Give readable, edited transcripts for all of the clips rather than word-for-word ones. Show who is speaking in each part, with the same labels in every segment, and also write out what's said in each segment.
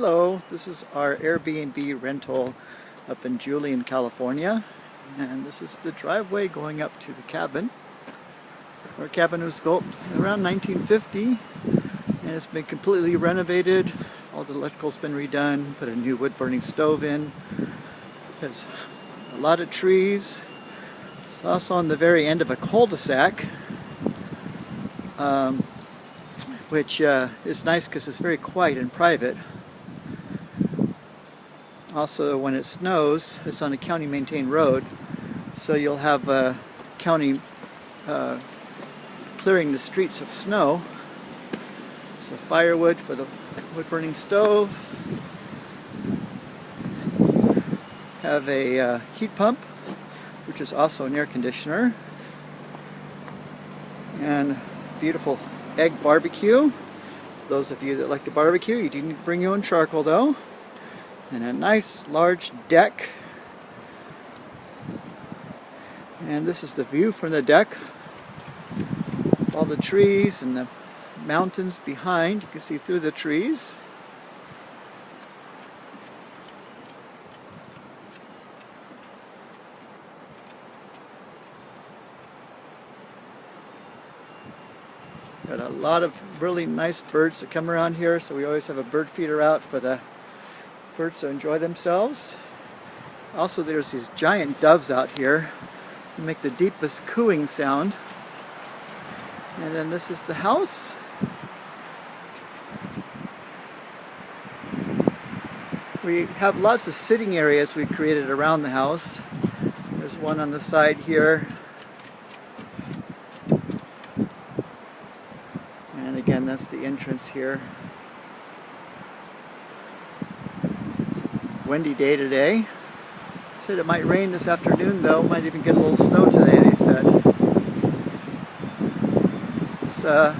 Speaker 1: Hello, this is our Airbnb rental up in Julian, California, and this is the driveway going up to the cabin. Our cabin was built around 1950 and it's been completely renovated. All the electrical's been redone, put a new wood-burning stove in. There's a lot of trees. It's also on the very end of a cul-de-sac, which is nice because it's very quiet and private. Also, when it snows, it's on a county maintained road, so you'll have county clearing the streets of snow. So firewood for the wood-burning stove. Have a heat pump, which is also an air conditioner, and beautiful egg barbecue. Those of you that like to barbecue, you do need to bring your own charcoal though. And a nice large deck. And this is the view from the deck. All the trees and the mountains behind. You can see through the trees. Got a lot of really nice birds that come around here, so we always have a bird feeder out for the birds to enjoy themselves. Also, there's these giant doves out here that make the deepest cooing sound. And then this is the house. We have lots of sitting areas we created around the house. There's one on the side here. And again, that's the entrance here. Windy day today. Said it might rain this afternoon though, might even get a little snow today, they said. It's about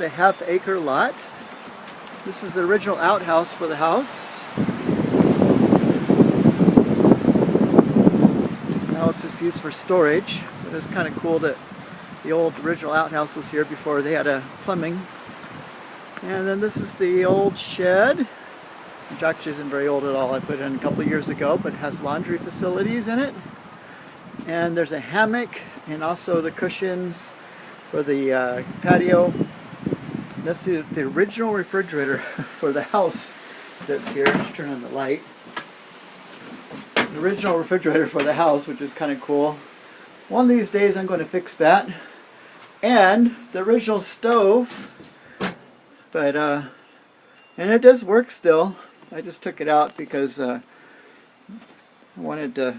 Speaker 1: a half-acre lot. This is the original outhouse for the house. Now it's just used for storage, but it's kind of cool that the old original outhouse was here before they had a plumbing. And then this is the old shed, which actually isn't very old at all. I put it in a couple of years ago, but it has laundry facilities in it. And there's a hammock and also the cushions for the patio. That's the original refrigerator for the house that's here. Let's turn on the light. The original refrigerator for the house, which is kind of cool. One of these days I'm going to fix that. And the original stove, but and it does work still. I just took it out because I wanted to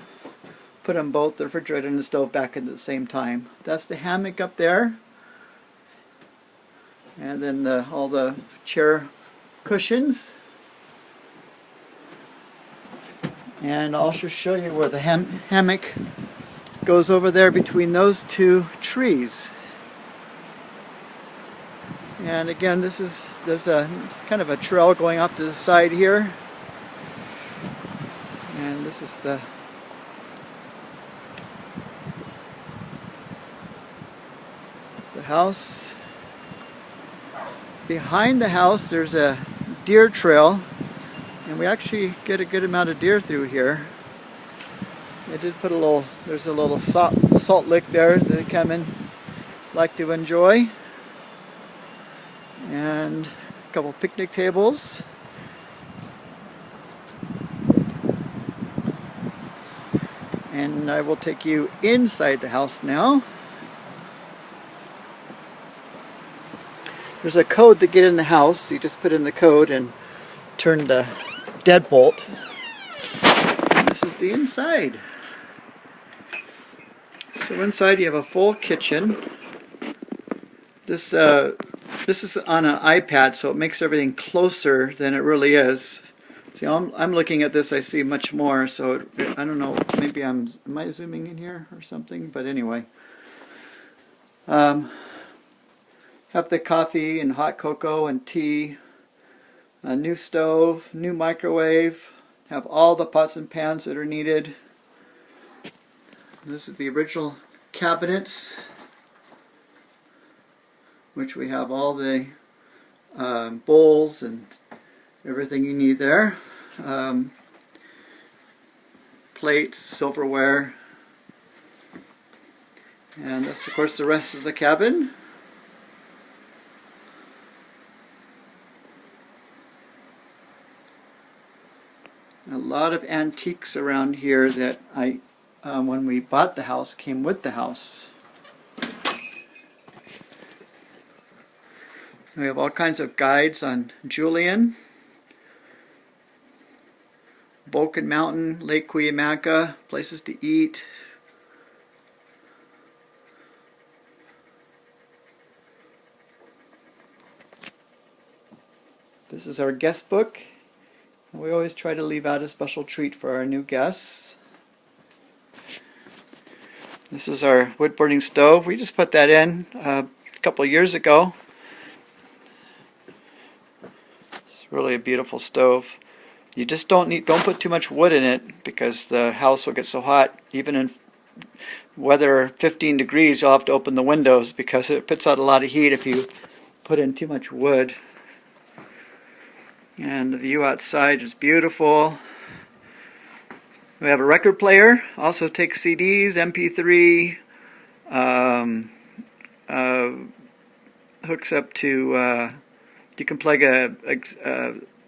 Speaker 1: put them both, the refrigerator and the stove, back at the same time. That's the hammock up there. And then all the chair cushions. And I'll just show you where the hammock goes over there between those two trees. And again, there's a kind of a trail going off to the side here. And this is the house. Behind the house there's a deer trail, and we actually get a good amount of deer through here. I did put there's a little salt lick there that they come and like to enjoy. And a couple picnic tables. And I will take you inside the house now. There's a code to get in the house. You just put in the code and turn the deadbolt. And this is the inside. So inside you have a full kitchen. This is on an iPad, so it makes everything closer than it really is. See, I'm looking at this, I see much more, so I don't know, maybe am I zooming in here or something? But anyway. Have the coffee and hot cocoa and tea, a new stove, new microwave, have all the pots and pans that are needed. This is the original cabinets, which we have all the bowls and everything you need there. Plates, silverware, and that's of course the rest of the cabin. A lot of antiques around here that when we bought the house, came with the house. We have all kinds of guides on Julian, Vulcan Mountain, Lake Cuyamaca, places to eat. This is our guest book. We always try to leave out a special treat for our new guests. This is our wood burning stove. We just put that in a couple of years ago. It's really a beautiful stove. You just don't put too much wood in it because the house will get so hot. Even in weather 15 degrees, you'll have to open the windows because it puts out a lot of heat if you put in too much wood. And the view outside is beautiful. We have a record player, also takes CDs, MP3, hooks up to, you can plug a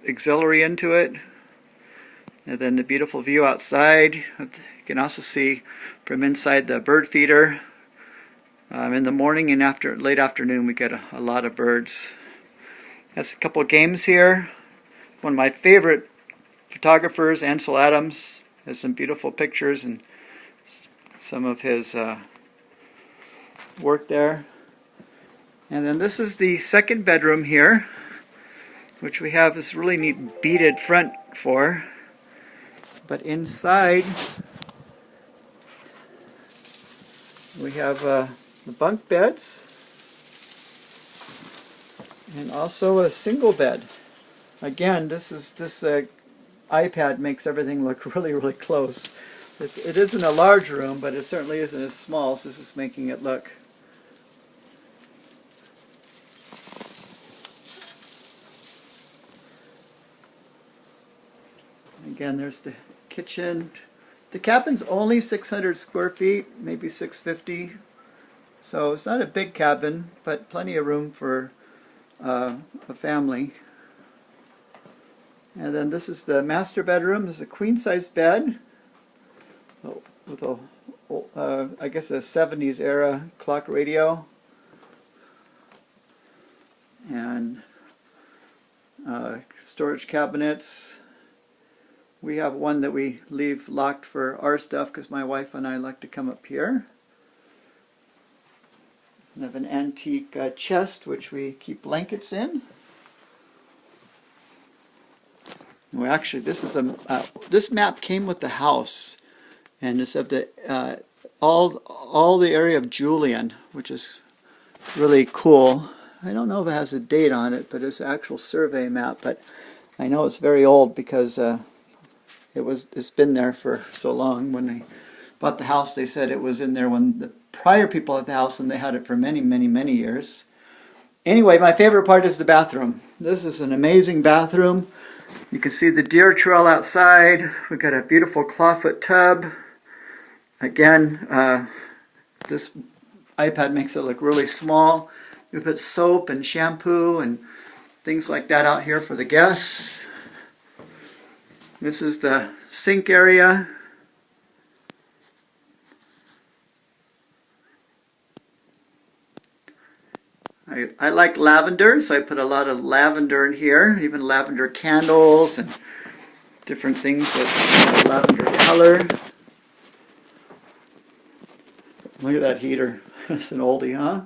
Speaker 1: auxiliary into it. And then the beautiful view outside. You can also see from inside the bird feeder. In the morning and late afternoon we get a lot of birds. Has a couple of games here. One of my favorite photographers, Ansel Adams, has some beautiful pictures and some of his work there. And then this is the second bedroom here, which we have this really neat beaded front for. But inside we have the bunk beds and also a single bed. Again, this iPad makes everything look really, really close. It isn't a large room, but it certainly isn't as small, so this is making it look. Again, there's the kitchen. The cabin's only 600 square feet, maybe 650. So it's not a big cabin, but plenty of room for a family. And then this is the master bedroom. There's a queen-size bed with a, I guess a 70s era clock radio. And storage cabinets. We have one that we leave locked for our stuff because my wife and I like to come up here. We have an antique chest which we keep blankets in. Well, actually, this is this map came with the house, and it's of the all the area of Julian, which is really cool. I don't know if it has a date on it, but it's an actual survey map. But I know it's very old because it's been there for so long. When they bought the house, they said it was in there when the prior people at the house, and they had it for many, many, many years. Anyway, my favorite part is the bathroom. This is an amazing bathroom. You can see the deer trail outside. We've got a beautiful clawfoot tub. Again, this iPad makes it look really small. We put soap and shampoo and things like that out here for the guests. This is the sink area. I like lavender, so I put a lot of lavender in here, even lavender candles and different things that lavender color. Look at that heater. That's an oldie, huh?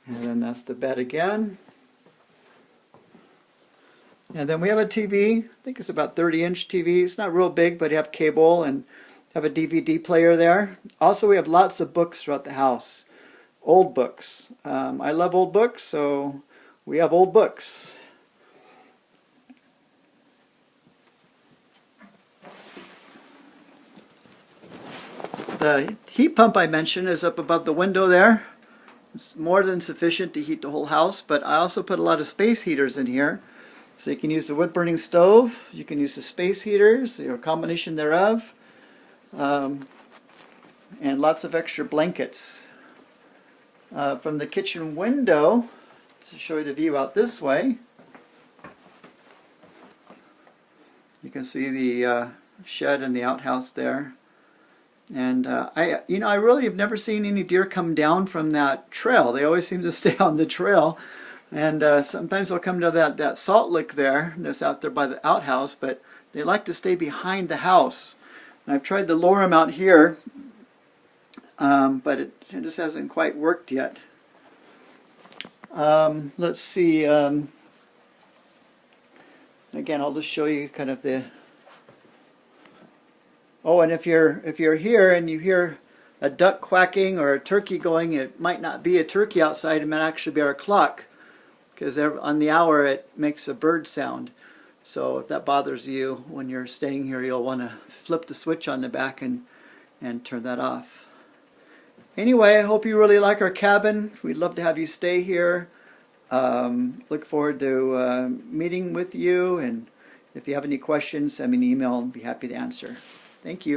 Speaker 1: And then that's the bed again. And then we have a TV. I think it's about 30-inch TV. It's not real big, but you have cable and have a DVD player there. Also, we have lots of books throughout the house. Old books. I love old books, so we have old books. The heat pump I mentioned is up above the window there. It's more than sufficient to heat the whole house, but I also put a lot of space heaters in here. So you can use the wood-burning stove, you can use the space heaters, or a combination thereof, and lots of extra blankets. From the kitchen window, to show you the view out this way, you can see the shed and the outhouse there. And I really have never seen any deer come down from that trail. They always seem to stay on the trail. And sometimes they'll come to that salt lick there, that's out there by the outhouse, but they like to stay behind the house. And I've tried to lure them out here, but it just hasn't quite worked yet. Let's see. Again, I'll just show you kind of the. Oh, and if you're here and you hear a duck quacking or a turkey going, it might not be a turkey outside. It might actually be our clock, because on the hour it makes a bird sound. So if that bothers you when you're staying here, you'll want to flip the switch on the back and turn that off. Anyway, I hope you really like our cabin. We'd love to have you stay here. Look forward to meeting with you, and if you have any questions, send me an email and be happy to answer. Thank you.